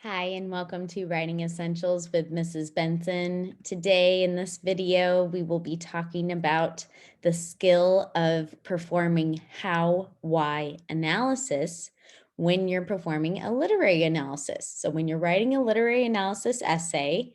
Hi, and welcome to Writing Essentials with Mrs. Benson. Today, in this video, we will be talking about the skill of performing how, why analysis when you're performing a literary analysis. So, when you're writing a literary analysis essay,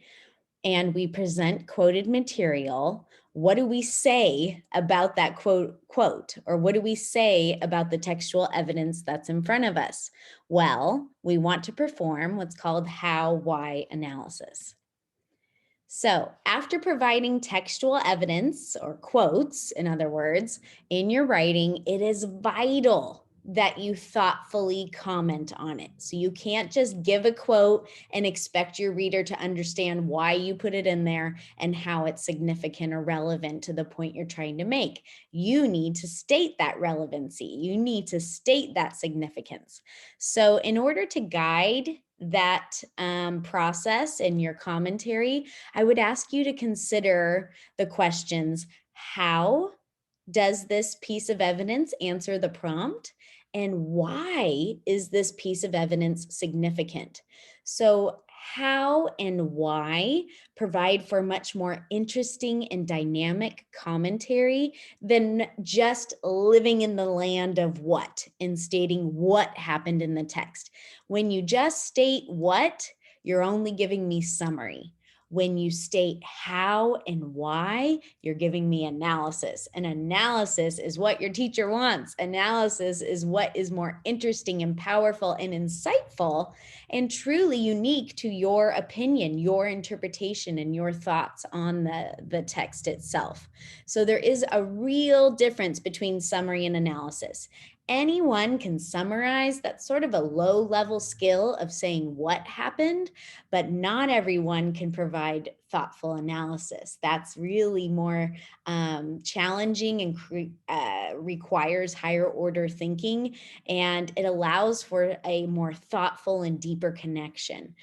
and we present quoted material, what do we say about that quote, or what do we say about the textual evidence that's in front of us? Well, we want to perform what's called how why analysis. So, after providing textual evidence or quotes, in other words, in your writing, it is vital that you thoughtfully comment on it. So, you can't just give a quote and expect your reader to understand why you put it in there and how it's significant or relevant to the point you're trying to make. You need to state that relevancy, you need to state that significance. So, in order to guide that process in your commentary, I would ask you to consider the questions: how does this piece of evidence answer the prompt? And why is this piece of evidence significant? So, how and why provide for much more interesting and dynamic commentary than just living in the land of what and stating what happened in the text. When you just state what, you're only giving me summary. When you state how and why, you're giving me analysis. And analysis is what your teacher wants. Analysis is what is more interesting and powerful and insightful and truly unique to your opinion, your interpretation, and your thoughts on the text itself. So there is a real difference between summary and analysis. Anyone can summarize. That's sort of a low level skill of saying what happened, but not everyone can provide thoughtful analysis. That's really more challenging and requires higher order thinking, and it allows for a more thoughtful and deeper connection.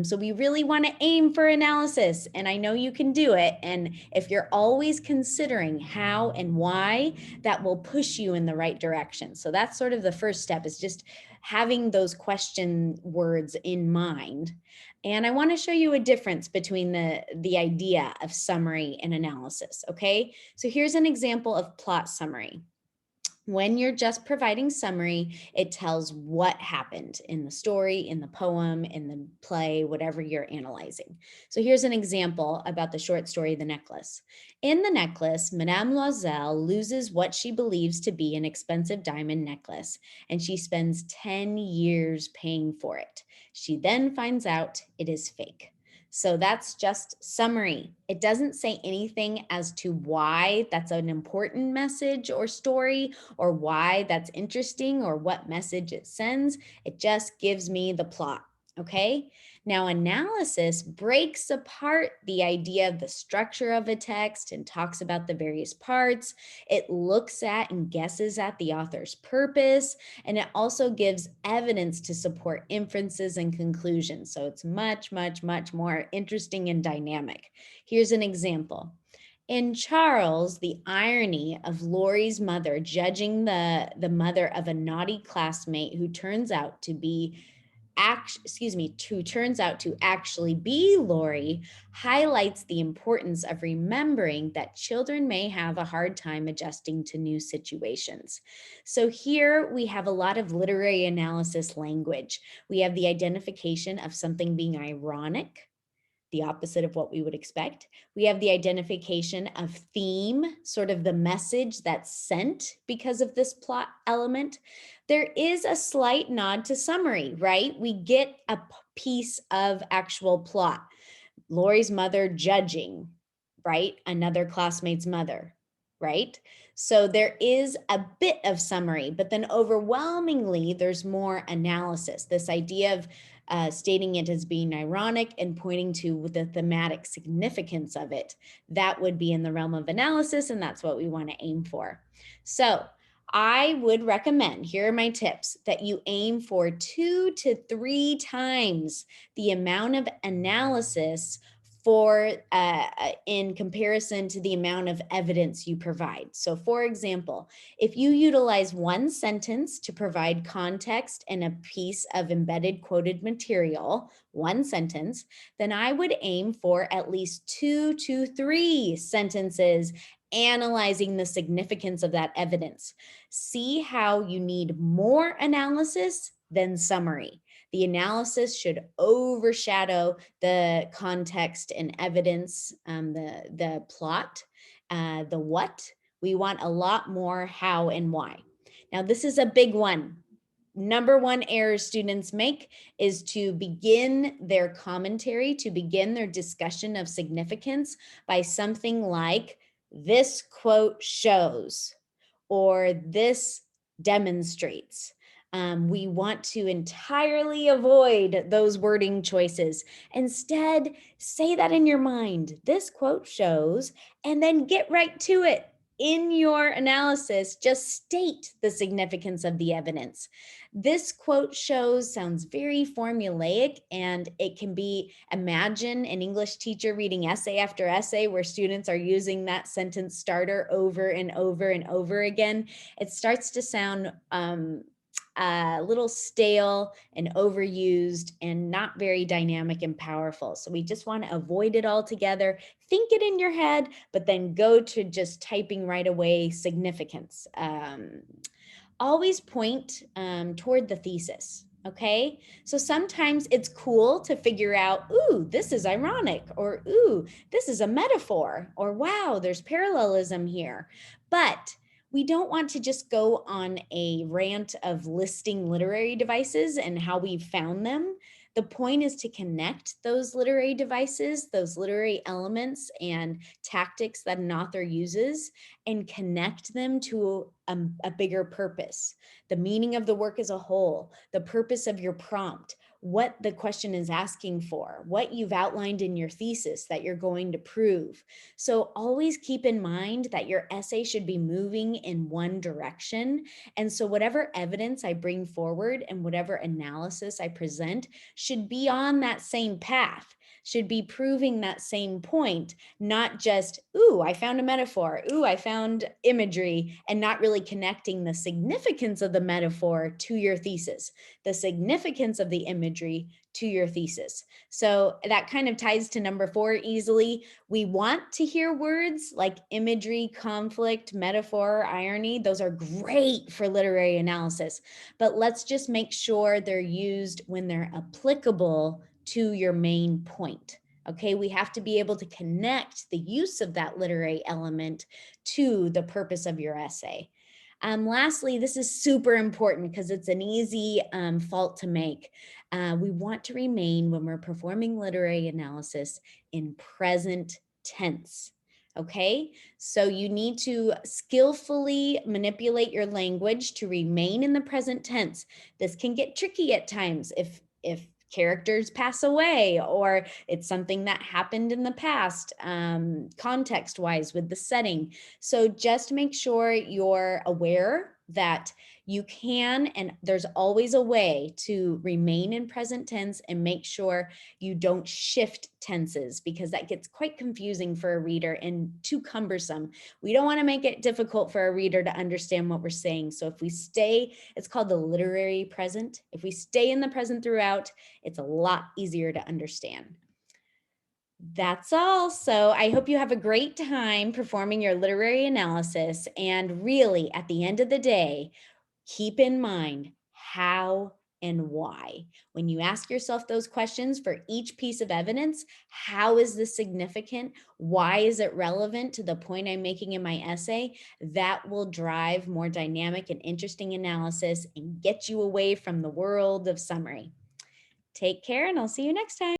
So we really want to aim for analysis, and I know you can do it. And if you're always considering how and why, that will push you in the right direction. So that's sort of the first step, is just having those question words in mind. And I want to show you a difference between the idea of summary and analysis. Okay, so here's an example of plot summary. When you're just providing summary, it tells what happened in the story, in the poem, in the play, whatever you're analyzing. So here's an example about the short story, The Necklace. In The Necklace, Madame Loisel loses what she believes to be an expensive diamond necklace, and she spends 10 years paying for it. She then finds out it is fake. So that's just summary. It doesn't say anything as to why that's an important message or story, or why that's interesting, or what message it sends. It just gives me the plot. Okay. Now, analysis breaks apart the idea of the structure of a text and talks about the various parts. It looks at and guesses at the author's purpose, and it also gives evidence to support inferences and conclusions. So it's much, much, much more interesting and dynamic. Here's an example. In Charles, the irony of Laurie's mother judging the mother of a naughty classmate who turns out to be who turns out to actually be Laurie, highlights the importance of remembering that children may have a hard time adjusting to new situations. So here we have a lot of literary analysis language. We have the identification of something being ironic, the opposite of what we would expect. We have the identification of theme, sort of the message that's sent because of this plot element. There is a slight nod to summary, right? We get a piece of actual plot. Laurie's mother judging, right? Another classmate's mother, right? So there is a bit of summary, but then overwhelmingly, there's more analysis. This idea of stating it as being ironic and pointing to the thematic significance of it, that would be in the realm of analysis, and that's what we want to aim for. So I would recommend, here are my tips, that you aim for 2 to 3 times the amount of analysis in comparison to the amount of evidence you provide. So for example, if you utilize one sentence to provide context in a piece of embedded quoted material, one sentence, then I would aim for at least 2 to 3 sentences analyzing the significance of that evidence. See how you need more analysis than summary. The analysis should overshadow the context and evidence, the plot, the what. We want a lot more how and why. Now, this is a big one. Number one error students make is to begin their commentary, to begin their discussion of significance by something like, this quote shows, or this demonstrates. We want to entirely avoid those wording choices. Instead, say that in your mind. This quote shows, and then get right to it. In your analysis, just state the significance of the evidence. This quote shows sounds very formulaic, and it can be, imagine an English teacher reading essay after essay where students are using that sentence starter over and over and over again. It starts to sound a little stale and overused and not very dynamic and powerful. So we just want to avoid it altogether. Think it in your head, but then go to just typing right away significance. Always point toward the thesis. Okay, so sometimes it's cool to figure out, ooh, this is ironic, or ooh, this is a metaphor, or wow, there's parallelism here. But we don't want to just go on a rant of listing literary devices and how we found them. The point is to connect those literary devices, those literary elements and tactics that an author uses, and connect them to a bigger purpose, the meaning of the work as a whole, the purpose of your prompt, what the question is asking for, what you've outlined in your thesis that you're going to prove. So always keep in mind that your essay should be moving in one direction. And so whatever evidence I bring forward and whatever analysis I present should be on that same path, should be proving that same point, not just, ooh, I found a metaphor, ooh, I found imagery, and not really connecting the significance of the metaphor to your thesis, the significance of the imagery to your thesis. So that kind of ties to number 4 easily. We want to hear words like imagery, conflict, metaphor, irony. Those are great for literary analysis, but let's just make sure they're used when they're applicable to your main point. Okay, we have to be able to connect the use of that literary element to the purpose of your essay. Lastly, this is super important because it's an easy fault to make. We want to remain, when we're performing literary analysis, in present tense. Okay, so you need to skillfully manipulate your language to remain in the present tense. This can get tricky at times if characters pass away, or it's something that happened in the past, context-wise with the setting. So just make sure you're aware that you can, and there's always a way to remain in present tense, and make sure you don't shift tenses, because that gets quite confusing for a reader and too cumbersome. We don't want to make it difficult for a reader to understand what we're saying. So if we stay, it's called the literary present. If we stay in the present throughout, it's a lot easier to understand. That's all. So I hope you have a great time performing your literary analysis. And really, at the end of the day, keep in mind how and why. When you ask yourself those questions for each piece of evidence, how is this significant? Why is it relevant to the point I'm making in my essay? That will drive more dynamic and interesting analysis and get you away from the world of summary. Take care, and I'll see you next time.